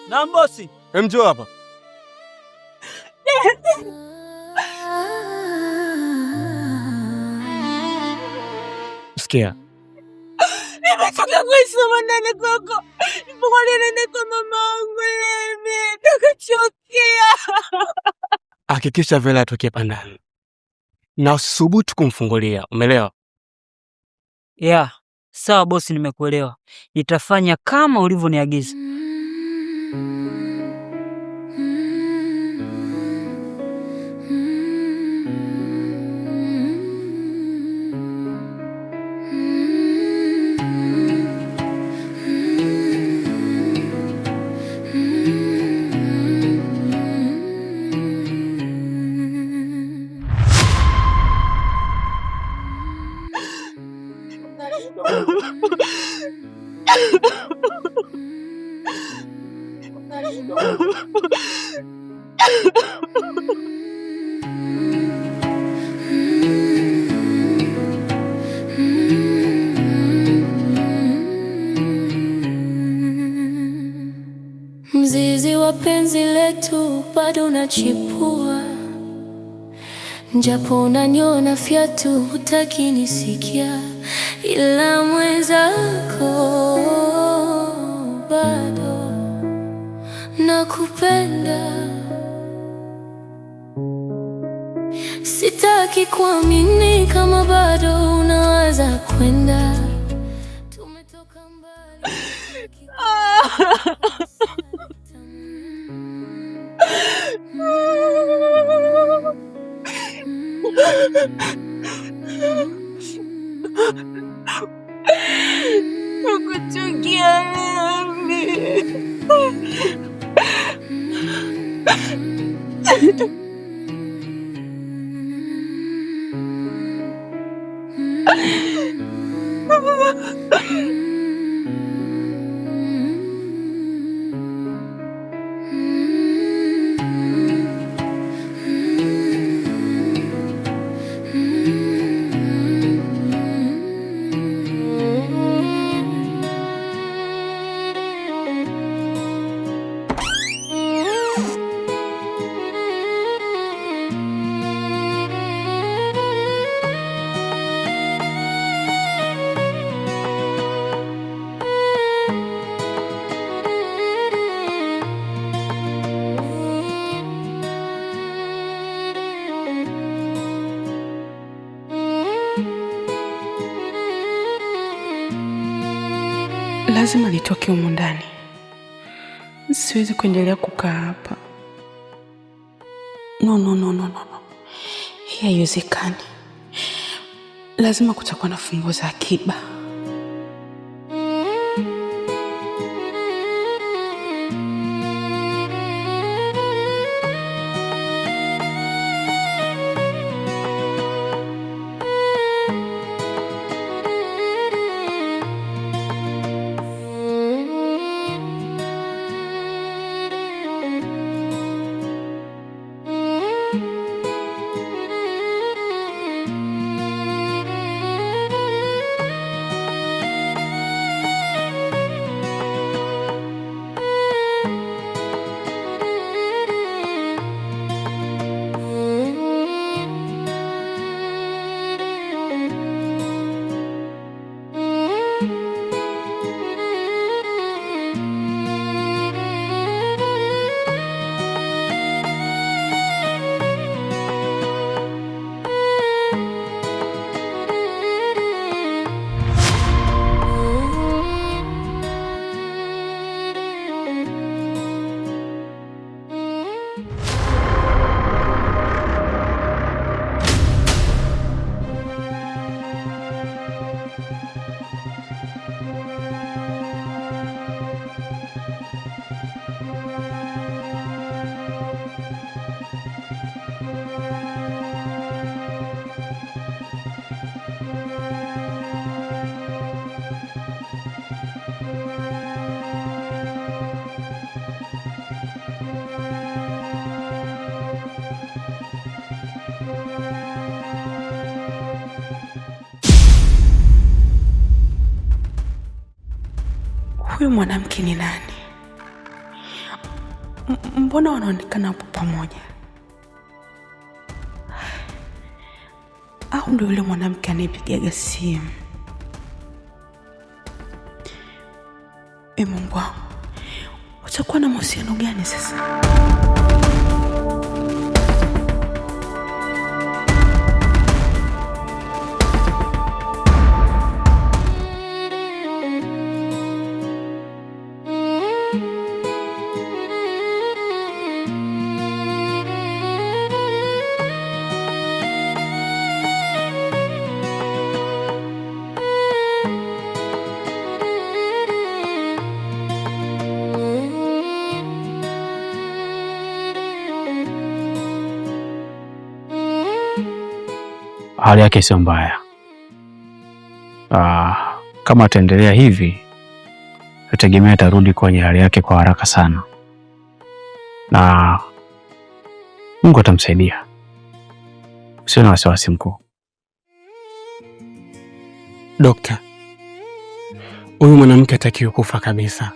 Na bosi. Njoo hapa. Sikia. Nimetoka kusoma ndani kwako. Nimekwenda kwa mama wangu leo. Nikachokia. Hakikisha Vela atoke pandani. Na usisubutu kumfungulia, umeelewa? Yeah, sawa bosi, nimekuelewa. Nitafanya kama ulivyoniagiza. Mzizi wa penzi letu bado unachipua, japo unaniona fiatu hutaki nisikia, ila mwenzako bado nakupenda. Sitaki kuamini kama bado unawaza kwenda. Tumetoka mbali. Nakuchukia mimi. Lazima nitoke humu ndani. Siwezi kuendelea kukaa hapa. No. Hii haiwezekani. Lazima kutakuwa na funguo za akiba. Huyu mwanamke ni nani? mbona wanaonekana hapo pamoja? Au ndio yule mwanamke anayepiga simu? Mungu wangu, utakuwa na mahusiano gani sasa? Hali yake sio mbaya. Kama ataendelea hivi, nategemea atarudi kwenye hali yake kwa haraka sana, na Mungu atamsaidia. Sio na wasiwasi mkuu. Dokta, huyu mwanamke hatakiwi kufa kabisa.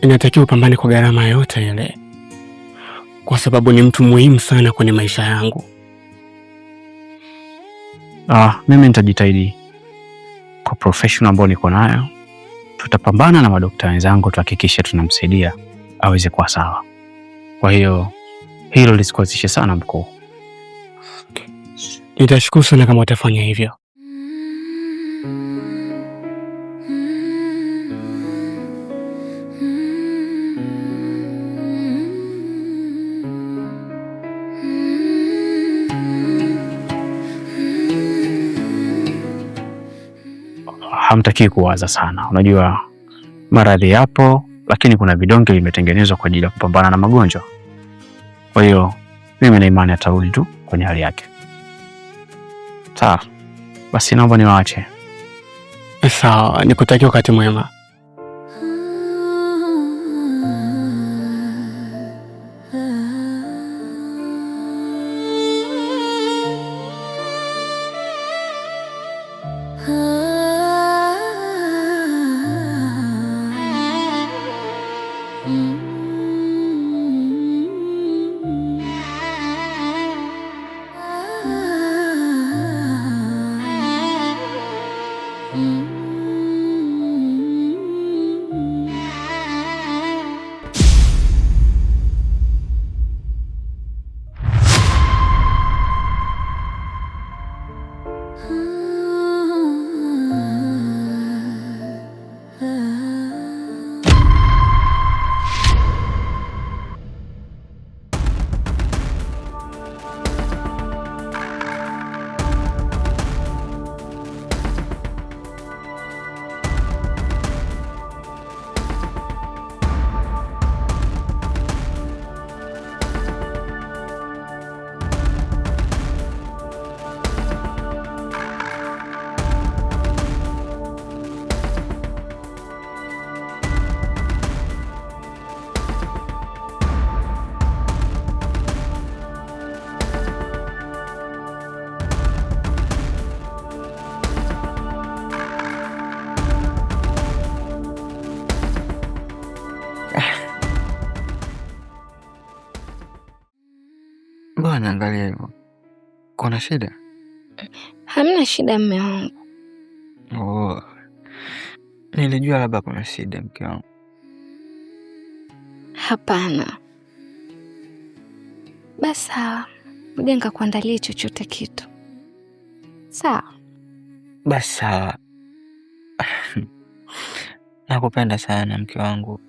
Inatakiwa upambane kwa gharama yote ile, kwa sababu ni mtu muhimu sana kwenye maisha yangu. Mimi nitajitahidi kwa professional ambao niko nayo. Tutapambana na madaktari wenzangu tuhakikishe tunamsaidia aweze kuwa sawa. Kwa hiyo hilo lisikuazishe sana mkuu. Nitashukuru sana kama utafanya hivyo. Hamtaki kuwaza sana. Unajua maradhi yapo, lakini kuna vidonge vimetengenezwa kwa ajili ya kupambana na magonjwa. Kwa hiyo mimi na imani atarudi tu kwenye hali yake. Sawa. Basi naomba niwaache. Sawa, nikutakia wakati mwema. Mbona angalia hivyo? Kuna shida? Hamna shida mme wangu. Oh. Nilijua labda kuna shida mke wangu. Hapana. Basi sawa. Ngoja nikakuandalie chochote kitu. Sawa. Basi sawa. Nakupenda sana mke wangu.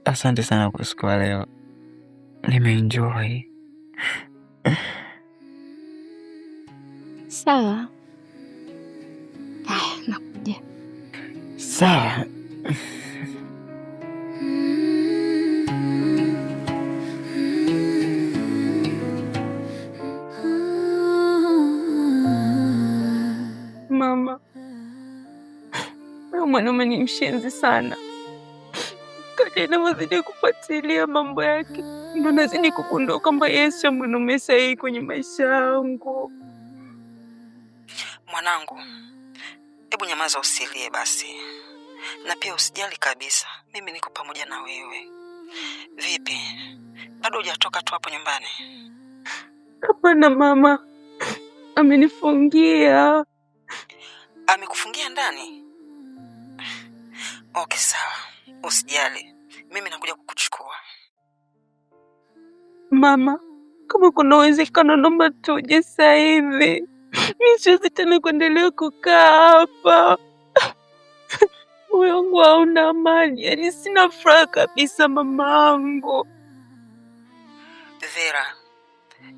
Asante sana kwa siku ya leo. Nimeenjoy. Sawa. Nakuja. Sawa. Mama, mwanaume ni mshenzi sana. Kadri navyozidi kufuatilia mambo yake, ndo nazidi kugundua kwamba yeye sio mwanaume sahihi kwenye maisha yangu. Mwanangu, hebu nyamaza, usilie basi. Na pia usijali kabisa, mimi niko pamoja na wewe. Vipi? Bado hujatoka tu hapo nyumbani? Hapana mama, amenifungia. Amekufungia ndani? Okay, sawa. Usijali. Mimi nakuja kukuchukua. Mama, kama kuna uwezekano naomba tuje sasa hivi. Mimi siwezi tena kuendelea kukaa hapa. Moyo wangu hauna amani, yaani sina furaha kabisa mamangu. Vera,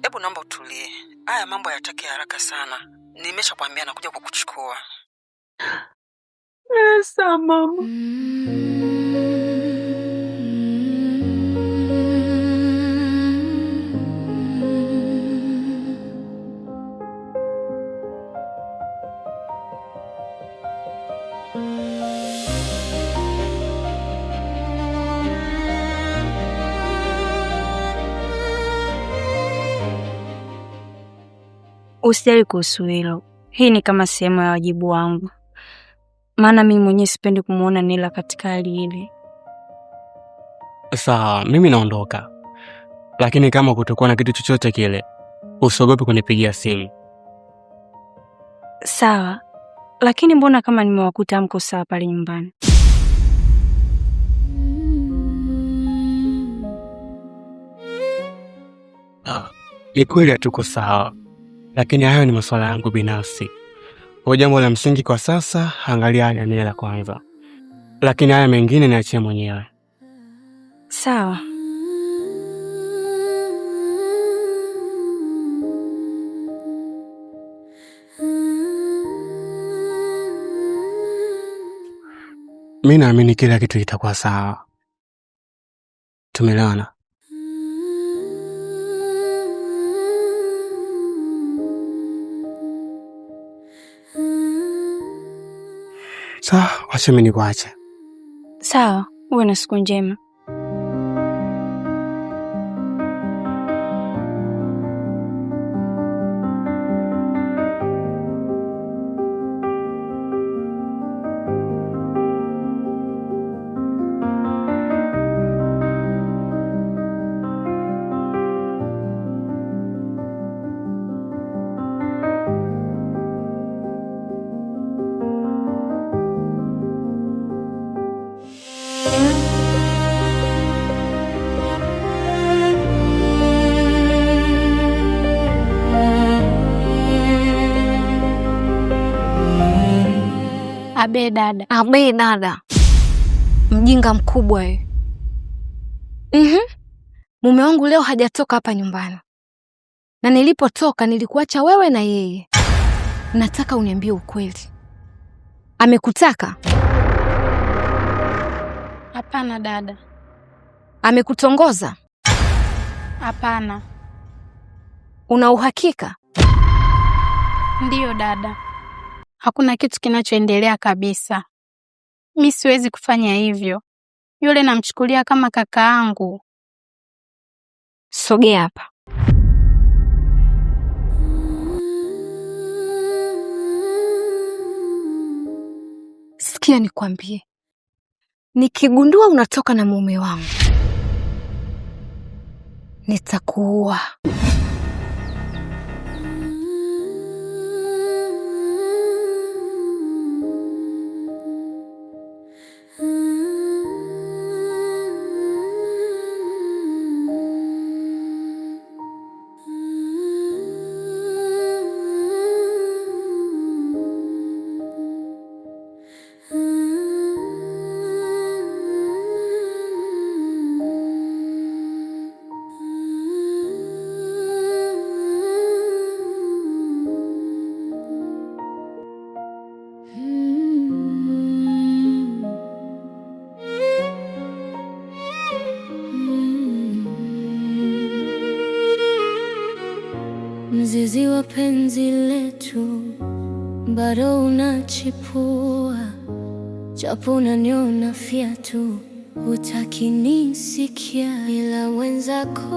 hebu naomba utulie. Haya mambo hayataki haraka sana. Nimeshakwambia nakuja kukuchukua. Sawa mama. Usijali kuhusu hilo. Hii ni kama sehemu ya wajibu wangu. Maana mimi mwenyewe sipendi kumuona Nila katika hali ile. Sawa, mimi naondoka. Lakini kama kutakuwa na kitu chochote kile, usiogope kunipigia simu. Sawa. Lakini mbona kama nimewakuta mko sawa pale nyumbani? Ni kweli hatuko sawa. Lakini hayo ni masuala yangu binafsi. Kwa jambo la msingi kwa sasa, angalia hali ya Nila kwanza. Lakini haya mengine niachie mwenyewe. Sawa. Mimi naamini kila kitu kitakuwa sawa. Tumeelewana? Sawa, wacha mimi nikuache. Sawa, uwe na siku njema. Abe dada. Mjinga mkubwa wewe. Mume wangu leo hajatoka hapa nyumbani. Na nilipotoka nilikuacha wewe na yeye. Nataka uniambie ukweli. Amekutaka? Hapana dada. Amekutongoza? Hapana. Una uhakika? Ndiyo dada. Hakuna kitu kinachoendelea kabisa. Mimi siwezi kufanya hivyo. Yule namchukulia kama kaka yangu. Sogea hapa. Sikia nikwambie. Nikigundua unatoka na mume wangu, nitakuua. Mzizi wa penzi letu bado unachipua, japo unaniona fiatu, hutaki nisikia, ila wenzako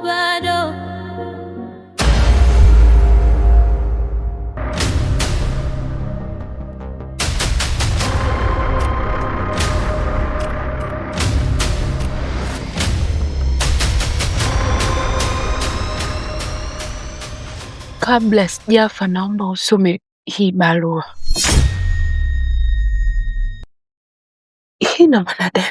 bado. Kabla sijafa, naomba usome hii barua. Hii ina maana gani?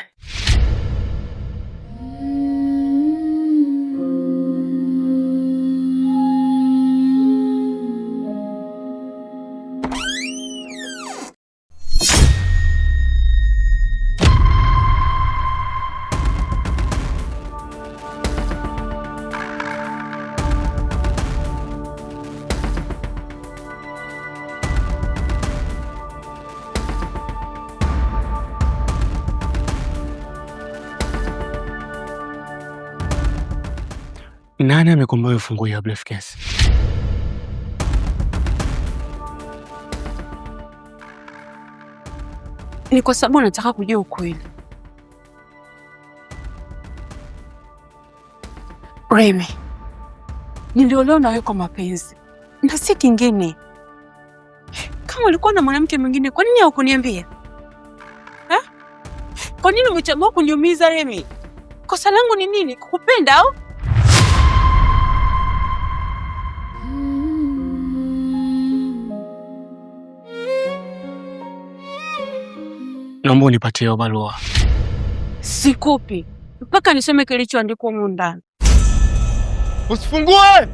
Nani amekomboa ufunguo ya briefcase? Ni kwa sababu nataka kujua ukweli. Remi, niliolewa na wewe kwa mapenzi na si kingine. Kama ulikuwa na mwanamke mwingine, kwa nini hukuniambia? Kwa nini umechagua kuniumiza Remi? Kosa langu ni nini? Kukupenda au? Naomba unipatie hiyo barua. Sikupi mpaka niseme kilichoandikwa humu ndani. Usifungue!